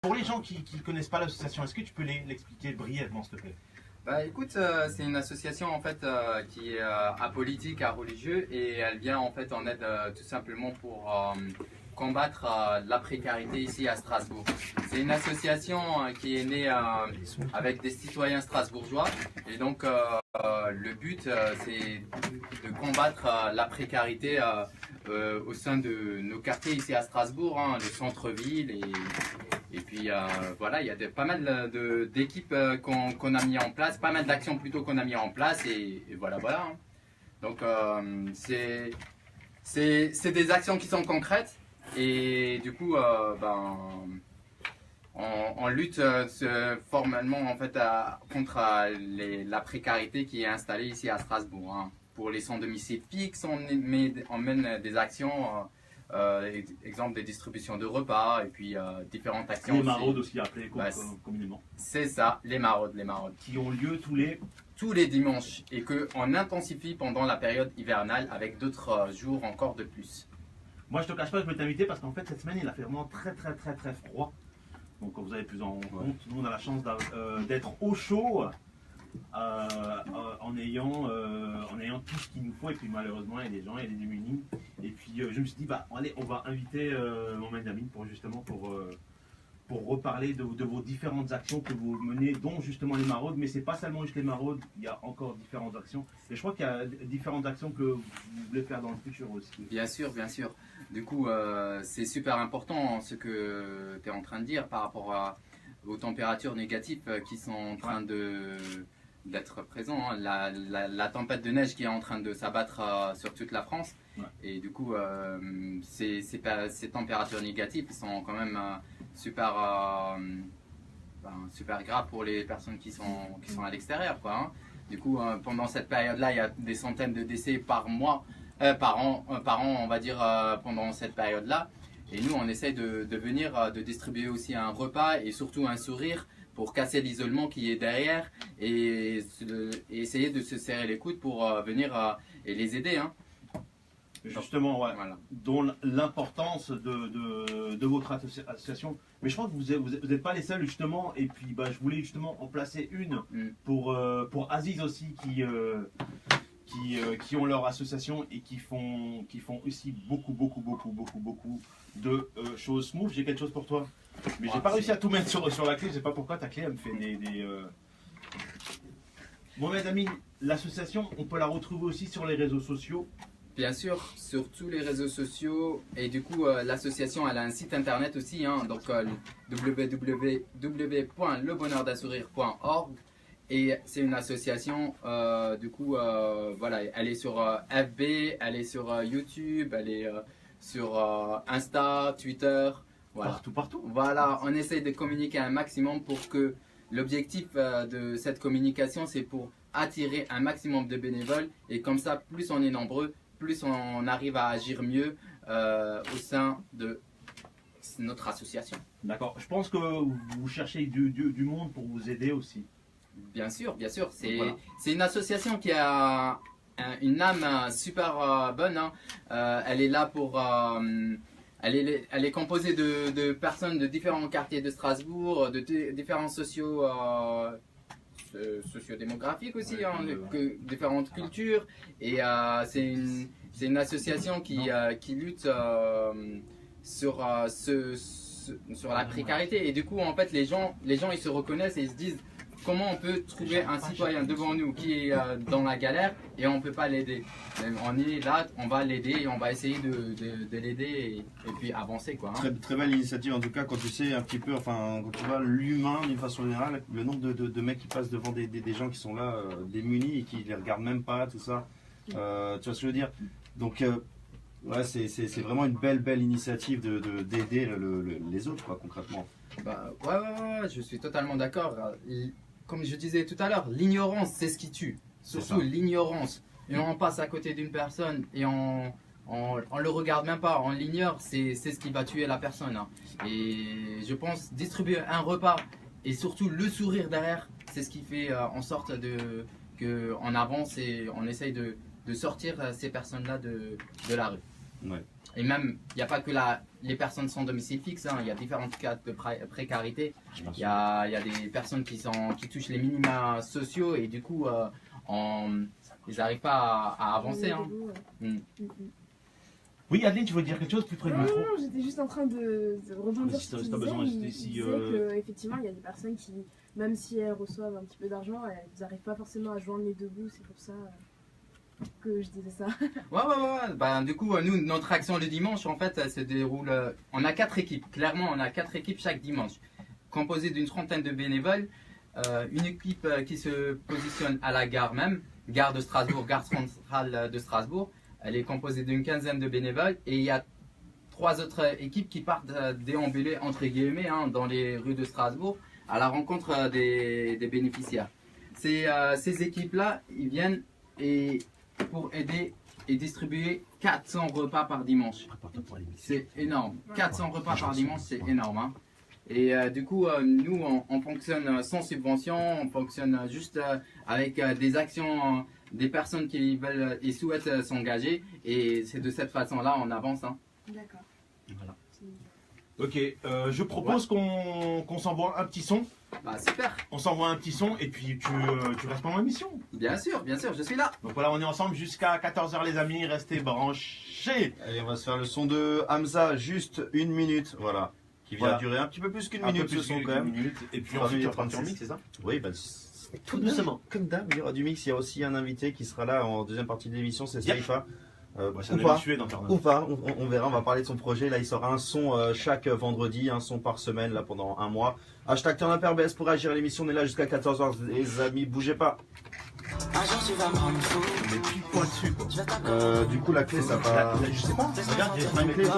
Pour les gens qui ne connaissent pas l'association, est-ce que tu peux l'expliquer brièvement, s'il te plaît? Bah écoute, c'est une association en fait qui est apolitique, religieux et elle vient en fait en aide tout simplement pour combattre la précarité ici à Strasbourg. C'est une association qui est née avec des citoyens strasbourgeois et donc le but c'est de combattre la précarité au sein de nos quartiers ici à Strasbourg, hein, le centre-ville et puis voilà, il y a pas mal d'équipes qu'on a mis en place, pas mal d'actions plutôt qu'on a mis en place et voilà. Hein. Donc c'est des actions qui sont concrètes et du coup on lutte formellement en fait contre la précarité qui est installée ici à Strasbourg. Hein. Pour les sans domicile fixe, on mène des actions. Exemple des distributions de repas et puis différentes actions. Les maraudes aussi appelées communément. C'est ça, les maraudes. Qui ont lieu tous les dimanches et qu'on intensifie pendant la période hivernale avec d'autres jours encore de plus. Moi je te cache pas, je vais t'inviter parce qu'en fait cette semaine il a fait vraiment très froid. Donc vous avez plus en compte, nous on a la chance d'être au chaud. En ayant tout ce qu'il nous faut et puis malheureusement il y a des gens, il y a des démunis et puis je me suis dit bah allez on va inviter Mohamed Amin pour reparler de vos différentes actions que vous menez, dont justement les maraudes, mais c'est pas seulement juste les maraudes, il y a encore différentes actions et je crois qu'il y a différentes actions que vous voulez faire dans le futur aussi. Bien sûr. Du coup c'est super important ce que tu es en train de dire par rapport aux températures négatives qui sont en train d'être présents, hein. La tempête de neige qui est en train de s'abattre sur toute la France et du coup ces températures négatives sont quand même super graves pour les personnes qui sont à l'extérieur hein. Du coup pendant cette période là il y a des centaines de décès par an on va dire pendant cette période là et nous on essaie de venir de distribuer aussi un repas et surtout un sourire pour casser l'isolement qui est derrière et essayer de se serrer les coudes pour venir et les aider. Hein. Justement, ouais. Voilà. Dont l'importance de votre association. Mais je crois que vous n'êtes pas les seuls justement. Et puis bah, je voulais justement en placer une pour Aziz aussi qui ont leur association et qui font aussi beaucoup de choses. Smooth, j'ai quelque chose pour toi. Mais j'ai pas réussi à tout mettre sur la clé, je sais pas pourquoi ta clé elle me fait des Mohamed Amin, l'association, on peut la retrouver aussi sur les réseaux sociaux. Bien sûr, sur tous les réseaux sociaux et du coup l'association elle a un site internet aussi, hein, donc www.lebonheurdassourire.org et c'est une association du coup voilà, elle est sur FB, elle est sur YouTube, elle est sur Insta, Twitter. Voilà. Partout. Voilà, on essaie de communiquer un maximum pour que l'objectif de cette communication, c'est pour attirer un maximum de bénévoles et comme ça, plus on est nombreux, plus on arrive à agir mieux au sein de notre association. D'accord. Je pense que vous cherchez du monde pour vous aider aussi. Bien sûr. C'est une association qui a une âme super bonne. Hein. Elle est là pour... Elle est composée de personnes de différents quartiers de Strasbourg, de différents sociodémographiques aussi, différentes cultures. Et c'est une association qui lutte sur la précarité. Et du coup, en fait, les gens ils se reconnaissent et ils se disent comment on peut trouver un citoyen devant nous qui est dans la galère et on ne peut pas l'aider. On est là, on va l'aider et on va essayer de l'aider et puis avancer. Quoi, hein. Très belle initiative en tout cas quand tu sais un petit peu, enfin quand tu vois l'humain d'une façon générale, le nombre de mecs qui passent devant des gens qui sont là démunis et qui les regardent même pas, tout ça. Tu vois ce que je veux dire? Donc ouais, c'est vraiment une belle initiative d'aider les autres quoi, concrètement. Bah, ouais, je suis totalement d'accord. Comme je disais tout à l'heure, l'ignorance, c'est ce qui tue. Surtout l'ignorance. Et on passe à côté d'une personne et on le regarde même pas, on l'ignore, c'est ce qui va tuer la personne. Hein. Et je pense distribuer un repas et surtout le sourire derrière, c'est ce qui fait en sorte qu'on avance et on essaye de sortir ces personnes-là de la rue. Ouais. Et même, il n'y a pas que les personnes sans domicile fixe, hein, il y a différents cas de précarité. Il y a des personnes qui touchent les minima sociaux et du coup, ils n'arrivent pas à avancer. Hein. Oui, Adeline, tu veux dire quelque chose plus près du micro? Non, j'étais juste en train de rebondir sur ce Si qu'il t'as disait. besoin, Il si, disait qu'effectivement, il y a des personnes qui, même si elles reçoivent un petit peu d'argent, elles n'arrivent pas forcément à joindre les deux bouts. C'est pour ça que je disais ça. Ouais. Bah, du coup, nous, notre action le dimanche, en fait, elle se déroule. On a 4 équipes. Clairement, on a 4 équipes chaque dimanche, composées d'une trentaine de bénévoles. Une équipe qui se positionne à la gare même, gare de Strasbourg, gare centrale de Strasbourg. Elle est composée d'une quinzaine de bénévoles et il y a 3 autres équipes qui partent déambuler entre guillemets hein, dans les rues de Strasbourg à la rencontre des bénéficiaires. Ces équipes-là, ils viennent pour aider et distribuer 400 repas par dimanche. C'est énorme. 400 repas par dimanche, c'est énorme. Hein. Et du coup, nous, on fonctionne sans subvention, on fonctionne juste avec des actions des personnes qui veulent et souhaitent s'engager. Et c'est de cette façon-là, on avance. Hein. D'accord. Voilà. Ok, je propose qu'on s'envoie un petit son. Bah super. On s'envoie un petit son et puis tu restes pendant l'émission. Bien sûr, je suis là. Donc voilà, on est ensemble jusqu'à 14h les amis, restez branchés. Allez, on va se faire le son de Hamza, juste 1 minute, voilà. Qui vient durer un petit peu plus qu'une minute, ce son quand même. Et puis Enfin, ensuite, tu vas 36. partir en mix, c'est ça? Oui, bah, tout doucement. Comme d'hab, il y aura du mix. Il y a aussi un invité qui sera là en deuxième partie de l'émission, c'est Saifa. C'est ou pas, on verra, on va parler de son projet. Là, il sera un son chaque vendredi, un son par semaine, là, pendant un mois. Hashtag TurnUpRBS pour réagir à l'émission. On est là jusqu'à 14h, les amis, bougez pas. met pile poil dessus quoi. Du coup, la clé, ça va. Je sais pas, regarde, j'ai pas une clé.